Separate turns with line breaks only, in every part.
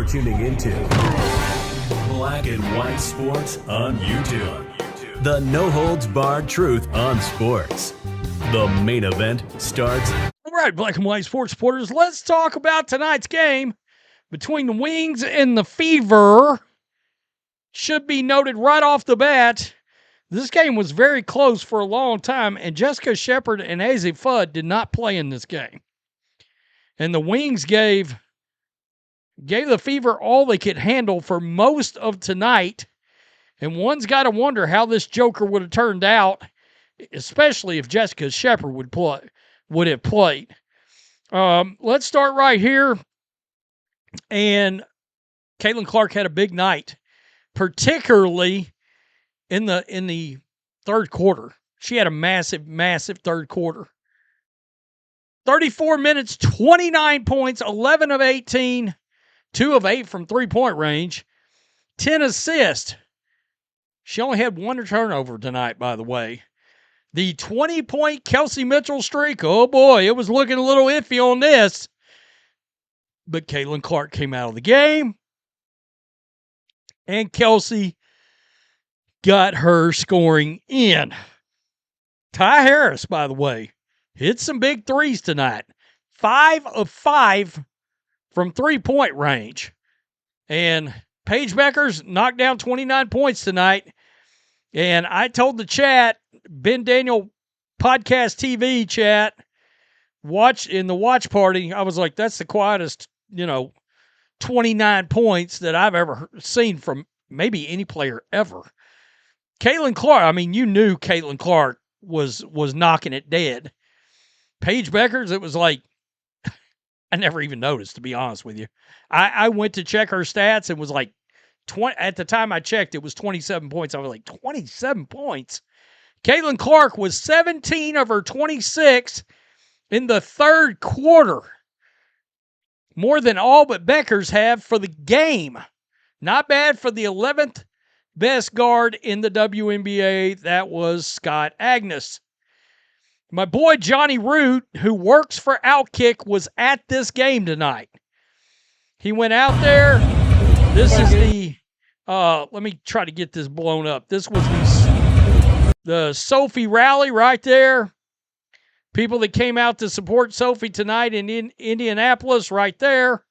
You're tuning into Black and White Sports on YouTube. The no-holds-barred truth on sports. The main event starts.
All right, Black and White Sports supporters, let's talk about tonight's game between the Wings and the Fever. Should be noted right off the bat, this game was very close for a long time, and Jessica Shepard and Azzi Fudd did not play in this game. And the Wings gave the Fever all they could handle for most of tonight. And one's got to wonder how this joker would have turned out, especially if Jessica Shepard would have played. Let's start right here. And Caitlin Clark had a big night, particularly in the third quarter. She had a massive, massive third quarter. 34 minutes, 29 points, 11 of 18, 2 of 8 from three-point range, 10 assists. She only had one turnover tonight, by the way. The 20-point Kelsey Mitchell streak, oh boy, it was looking a little iffy on this. But Caitlin Clark came out of the game, and Kelsey got her scoring in. Ty Harris, by the way, hit some big threes tonight. 5 of 5 from three-point range. And Paige Bueckers knocked down 29 points tonight. And I told the chat, Ben Daniel Podcast TV chat, in the watch party, I was like, that's the quietest, 29 points that I've ever seen from maybe any player ever. Caitlin Clark, you knew Caitlin Clark was knocking it dead. Paige Bueckers, it was like, I never even noticed, to be honest with you. I went to check her stats and was like, at the time I checked, it was 27 points. I was like, 27 points? Caitlin Clark was 17 of her 26 in the third quarter. More than all but Bueckers have for the game. Not bad for the 11th best guard in the WNBA. That was Scott Agnes. My boy Johnny Root, who works for Outkick, was at this game tonight. He went out there. This is the, let me try to get this blown up. This was the Sophie rally right there. People that came out to support Sophie tonight in Indianapolis right there.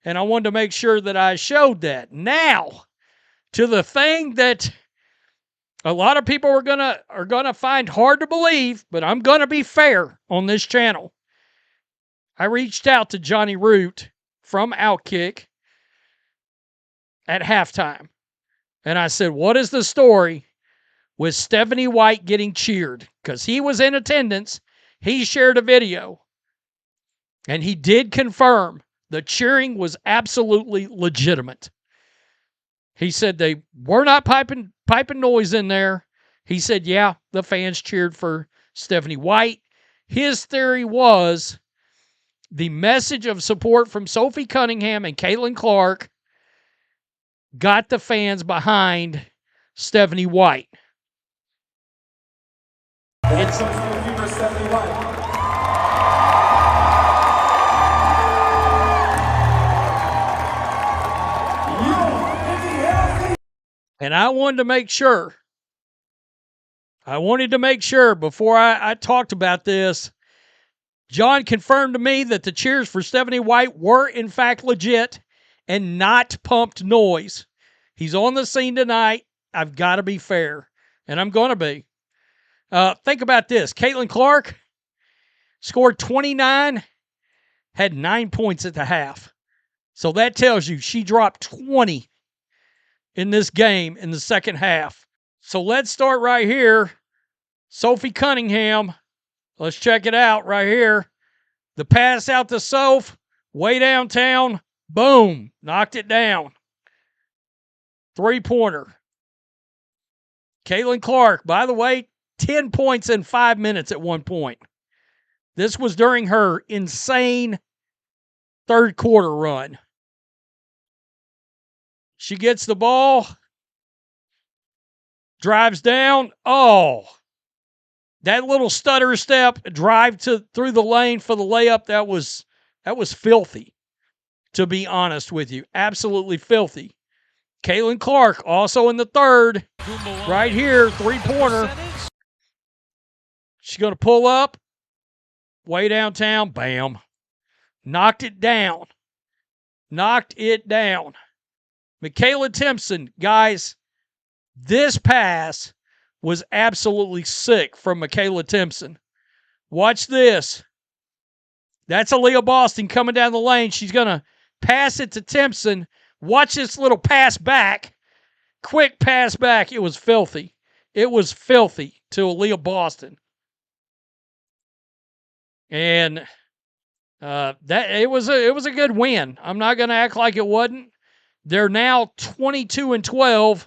And I wanted to make sure that I showed that. Now, to the thing that a lot of people are gonna find hard to believe, but I'm gonna be fair on this channel. I reached out to Johnny Root from Outkick at halftime, and I said, "What is the story with Stephanie White getting cheered?" Because he was in attendance. He shared a video, and he did confirm the cheering was absolutely legitimate. He said they were not piping noise in there. He said, yeah, the fans cheered for Stephanie White. His theory was the message of support from Sophie Cunningham and Caitlin Clark got the fans behind Stephanie White. It's Stephanie White. And I wanted to make sure. Before I talked about this. John confirmed to me that the cheers for Stephanie White were in fact legit and not pumped noise. He's on the scene tonight. I've got to be fair. And I'm going to be. Think about this. Caitlin Clark scored 29, had 9 points at the half. So that tells you she dropped 20 in this game in the second half. So let's start right here. Sophie Cunningham. Let's check it out right here. The pass out to Soph, way downtown. Boom. Knocked it down. Three-pointer. Caitlin Clark, by the way, 10 points in 5 minutes at one point. This was during her insane third quarter run. She gets the ball, drives down. Oh, that little stutter step, drive through the lane for the layup, that was filthy. to be honest with you. Absolutely filthy. Caitlin Clark also in the third. Right here, three-pointer. She's going to pull up. Way downtown. Bam. Knocked it down. Knocked it down. Michaela Timpson, guys, this pass was absolutely sick from Michaela Timpson. Watch this. That's Aaliyah Boston coming down the lane. She's going to pass it to Timpson. Watch this little pass back. Quick pass back. It was filthy. It was filthy to Aaliyah Boston. And that it was a good win. I'm not going to act like it wasn't. They're now 22-12.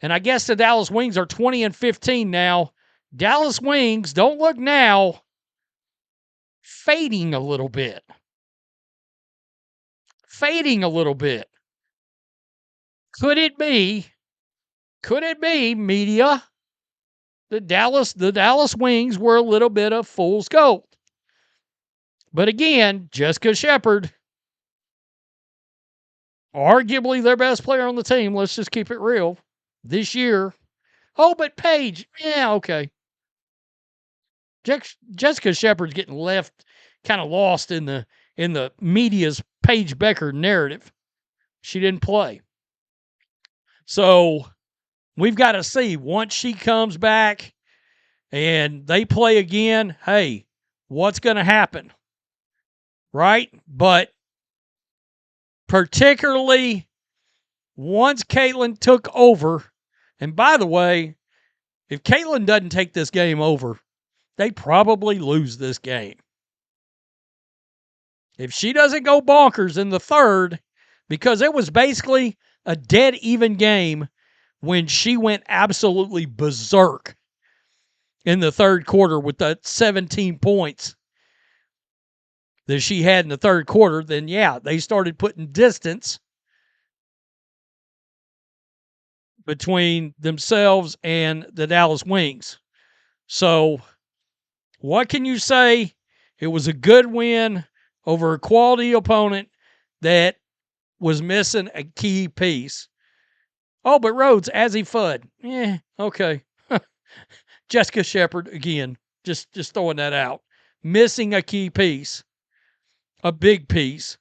And I guess the Dallas Wings are 20-15 now. Dallas Wings, don't look now, fading a little bit. Fading a little bit. Could it be, media, the Dallas Wings were a little bit of fool's gold? But again, Jessica Shepard, arguably their best player on the team, let's just keep it real, this year. Oh, but Paige, yeah, okay. Jessica Shepard's getting left kind of lost in the media's Paige Bueckers narrative. She didn't play. So we've got to see once she comes back and they play again, hey, what's going to happen? Right? But particularly once Caitlin took over, and by the way, if Caitlin doesn't take this game over, they probably lose this game. If she doesn't go bonkers in the third, because it was basically a dead even game when she went absolutely berserk in the third quarter with the 17 points that she had in the third quarter, then yeah, they started putting distance between themselves and the Dallas Wings. So what can you say? It was a good win over a quality opponent that was missing a key piece. Oh, but Rhodes, Azzy Fudd. Yeah, okay. Jessica Shepard, again, just throwing that out. Missing a key piece. A big piece.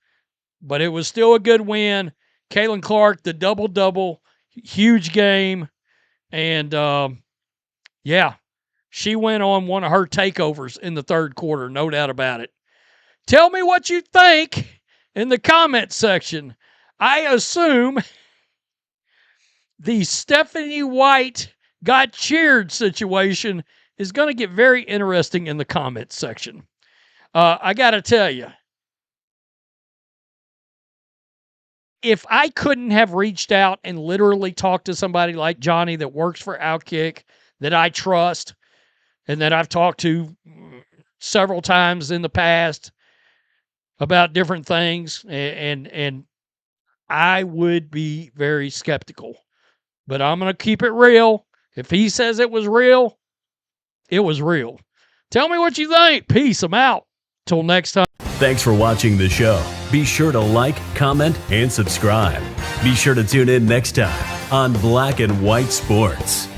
But it was still a good win. Caitlin Clark, the double-double. Huge game. And, yeah, she went on one of her takeovers in the third quarter, no doubt about it. Tell me what you think in the comment section. I assume the Stephanie White got cheered situation is going to get very interesting in the comment section. I got to tell you, if I couldn't have reached out and literally talked to somebody like Johnny that works for Outkick, that I trust, and that I've talked to several times in the past about different things, and I would be very skeptical. But I'm going to keep it real. If he says it was real, it was real. Tell me what you think. Peace. I'm out. Till next time.
Thanks for watching the show. Be sure to like, comment, and subscribe. Be sure to tune in next time on Black and White Sports.